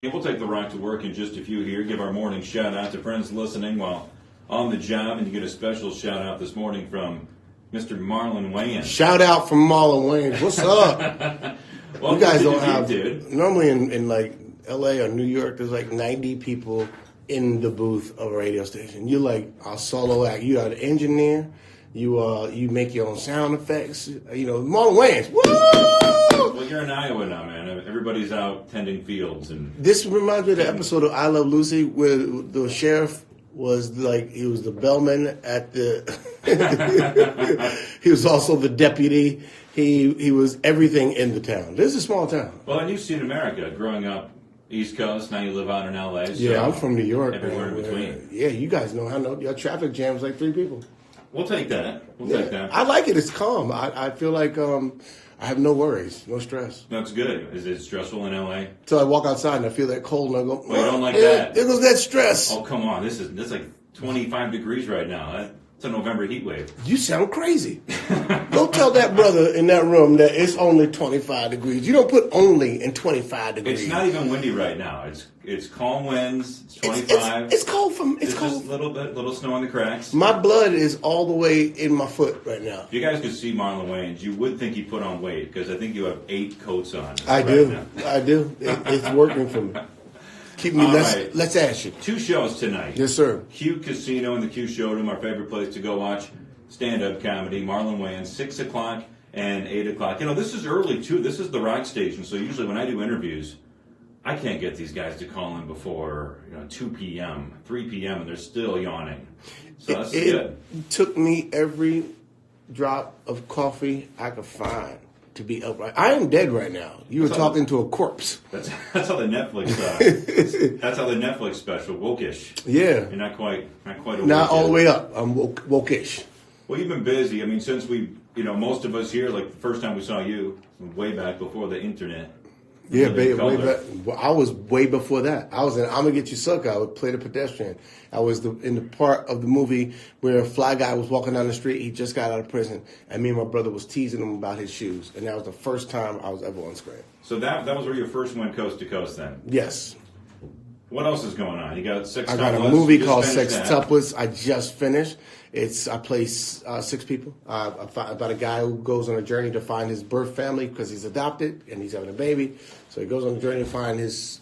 We'll take the rock to work in just a few here. Give our morning shout out to friends listening while on the job, and you get a special shout out this morning from Mr. Marlon Wayans. Shout out from Marlon Wayans. What's up? Well, you guys don't have dude. Normally in like LA or New York, there's like 90 people in the booth of a radio station. You're like a solo act. You are the engineer. You make your own sound effects. Marlon Wayans. Woo! Well, you're in Iowa now, man. Everybody's out tending fields, and this reminds me of the episode of I Love Lucy where the sheriff was like he was the bellman at the. He was also the deputy. He was everything in the town. This is a small town. Well, and you've seen America growing up East Coast. Now you live out in LA. So yeah, I'm from New York. Everywhere in between. Yeah, you guys know how your traffic jam's like 3 people. We'll take that. We'll take that. I like it. It's calm. I feel like I have no worries, no stress. That's good. Is it stressful in LA? Till I walk outside and I feel that cold and I go, well, you don't like that. There goes that stress. Oh, come on. This is like 25 degrees right now. It's a November heat wave. You sound crazy. Go tell that brother in that room that it's only 25 degrees. You don't put only in 25 degrees. It's not even windy right now. It's calm winds. It's 25. It's cold from. It's cold. Just a little snow on the cracks. My blood is all the way in my foot right now. If you guys could see Marlon Wayans, you would think he put on weight because I think you have 8 coats on. I do. It's working for me. Keep me. Let's ask you. 2 shows tonight. Yes, sir. Q Casino and the Q Showroom, our favorite place to go watch stand-up comedy. Marlon Wayans, 6 o'clock and 8 o'clock. This is early too. This is the rock station, so usually when I do interviews, I can't get these guys to call in before 2 p.m., 3 p.m., and they're still yawning. So that's good. It took me every drop of coffee I could find to be upright. I am dead right now. You were talking to a corpse. That's how the Netflix. That's how the Netflix special Wokish. Yeah, you're not quite awake. Not all the way up. I'm wokish. Well, you've been busy. I mean, since we, most of us here, like the first time we saw you, way back before the internet. Yeah, way back. Well, I was way before that. I was in I'm Gonna Get You Sucker. I would play the pedestrian. I was in the part of the movie where a fly guy was walking down the street. He just got out of prison, and me and my brother was teasing him about his shoes. And that was the first time I was ever on screen. So that was where you first went coast to coast then? Yes. What else is going on? You got Sextuplets? I got a movie called Sextuplets. I just finished. I play 6 people about a guy who goes on a journey to find his birth family because he's adopted and he's having a baby. So he goes on a journey to find his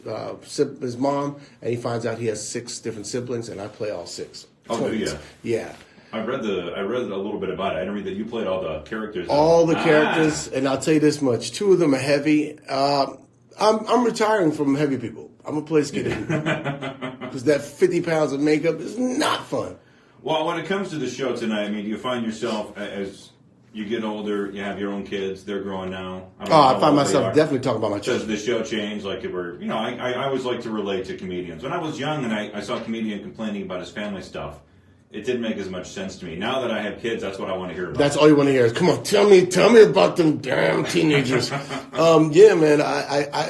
mom, and he finds out he has 6 different siblings, and I play all 6. Oh, do you? Yeah. I read a little bit about it. I didn't read that you played all the characters. All the characters, and I'll tell you this much: 2 of them are heavy. I'm retiring from heavy people. I'm gonna play skinny because that 50 pounds of makeup is not fun. Well, when it comes to the show tonight, I mean, do you find yourself as you get older, you have your own kids, they're growing now? I find myself definitely talking about my children. Does the show change? Like, I always like to relate to comedians. When I was young and I saw a comedian complaining about his family stuff, it didn't make as much sense to me. Now that I have kids, that's what I want to hear about. That's all you want to hear is, come on, tell me about them damn teenagers. Yeah, man,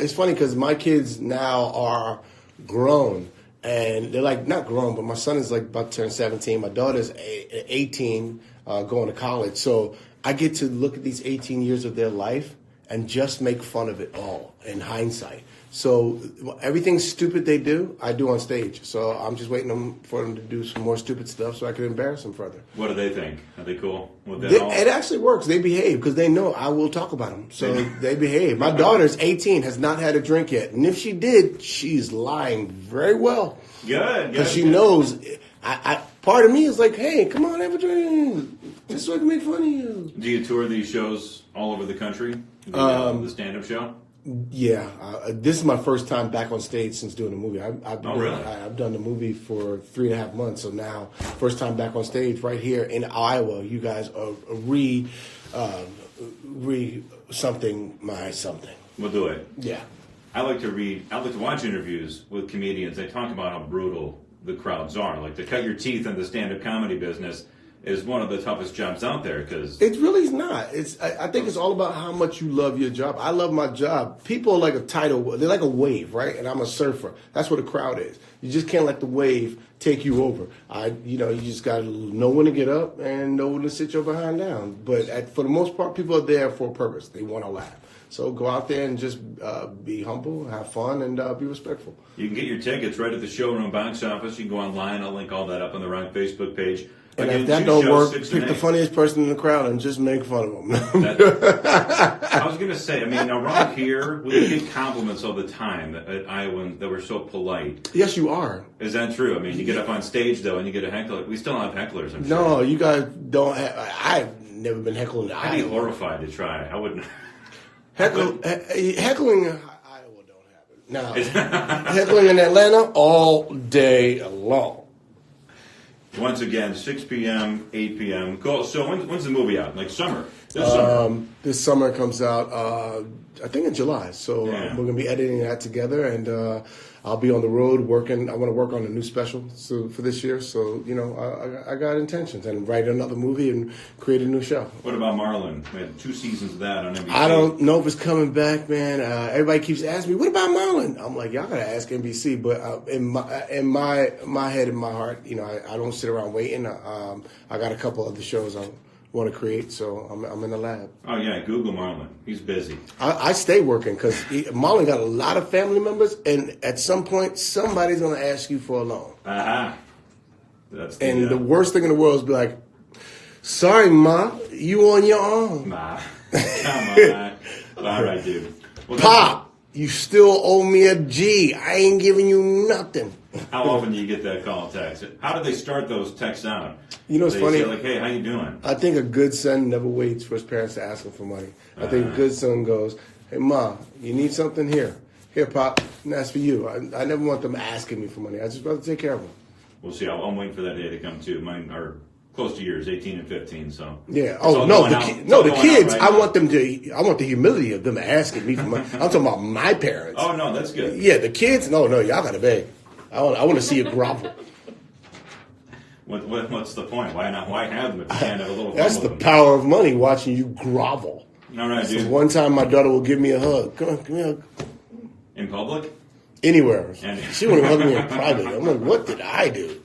it's funny because my kids now are grown. And they're like, not grown, but my son is like about to turn 17. My daughter's 18, going to college. So I get to look at these 18 years of their life and just make fun of it all in hindsight. So everything stupid they do, I do on stage. So I'm just waiting for them to do some more stupid stuff so I can embarrass them further. What do they think? Are they cool with that? It actually works. They behave because they know I will talk about them. So they behave. My daughter's 18, has not had a drink yet. And if she did, she's lying very well. Good. Because she knows. Part of me is like, hey, come on, have a drink. Just so I can make fun of you. Do you tour these shows all over the country? The stand-up show? Yeah, this is my first time back on stage since doing the movie. Really? I've done the movie for 3.5 months, so now first time back on stage right here in Iowa. You guys are something my something. We'll do it. Yeah. I like to watch interviews with comedians. They talk about how brutal the crowds are. Like, to cut your teeth in the stand-up comedy business is one of the toughest jobs out there because it really is not. I think it's all about how much you love your job. I love my job. People are like a tidal. They're like a wave, right? And I'm a surfer. That's what a crowd is. You just can't let the wave take you over. You just got to know when to get up and know when to sit your behind down. But for the most part, people are there for a purpose. They want to laugh. So go out there and just be humble, have fun, and be respectful. You can get your tickets right at the showroom box office. You can go online. I'll link all that up on the Rock Facebook page. And Again, if that 2 don't shows, work, 6 pick and the 8. funniest person in the crowd and just make fun of them. I was going to say, I mean, around here, we get compliments all the time at Iowans that we're so polite. Yes, you are. Is that true? I mean, you get up on stage, though, and you get a heckler. We still have hecklers, I'm sure. No, you guys don't have. I've never been heckled in I'd be Iowa. horrified to try. I wouldn't. Heckling in Iowa don't happen. Now, heckling in Atlanta all day long. Once again, 6 p.m., 8 p.m. Cool. So when's the movie out? Like summer? This summer? This summer it comes out, I think in July. So Yeah. we're going to be editing that together, and I'll be on the road working. I want to work on a new special for this year. So, I got intentions and write another movie and create a new show. What about Marlon? We had 2 seasons of that on NBC. I don't know if it's coming back, man. Everybody keeps asking me, "What about Marlon?" I'm like, "Y'all gotta ask NBC." But in my head, in my heart, I don't sit around waiting. I got a couple other shows I want to create, so I'm in the lab. Oh, yeah. Google Marlon. He's busy. I stay working because Marlon got a lot of family members, and at some point, somebody's gonna ask you for a loan. Aha. That's The worst thing in the world is be like, "Sorry, Ma, you on your own." Nah. Come on. All right, dude. Well, Pop, you still owe me a G. I ain't giving you nothing. how often do you get that call text? How do they start those texts out? You know, it's They funny. say, like, hey, how you doing? I think a good son never waits for his parents to ask him for money. I think a good son goes, "Hey, Ma, you need something? Here, Pop, and that's for you." I never want them asking me for money. I just rather take care of them. We'll see. I'm waiting for that day to come, too. Mine are close to yours, 18 and 15, so. Yeah. It's Oh all no, going out. It's all the going kids. out right I now. want them to. I want the humility of them asking me for money. I'm talking about my parents. Oh, no, that's good. Yeah, the kids. No, y'all gotta beg. I want to see you grovel. What's the point? Why not? Why have them if you can't have a little fun That's with the them? power of money. Watching you grovel. All right, So dude. one time, my daughter will give me a hug. Come here. In public? Anywhere. And- She wouldn't hug me in private. I'm like, what did I do?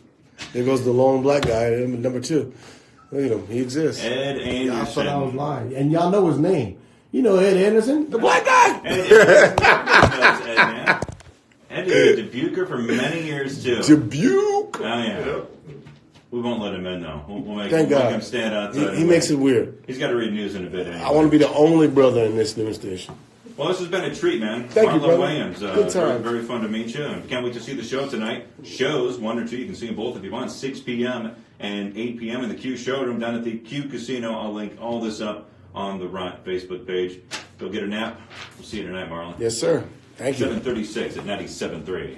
There goes the lone black guy, number 2. He exists. Ed I thought I was Anderson. lying. And y'all know his name. You know Ed Anderson? The black guy! Ed Anderson. That's Ed, man. Ed is a Dubuquer for many years, too. Dubuque! Oh, yeah. We won't let him in, though. We'll make Thank we'll God. make him stand outside. He makes it weird. He's got to read news in a bit anyway. I want to be the only brother in this news station. Well, this has been a treat, man. Thank you, Marlon brother. Wayans. Good time. Very, very fun to meet you. And can't wait to see the show tonight. Shows, 1 or 2, you can see them both if you want. 6 p.m. and 8 p.m. in the Q Showroom down at the Q Casino. I'll link all this up on the Rock Facebook page. Go get a nap. We'll see you tonight, Marlon. Yes, sir. Thank you. 7:36 at 97.3.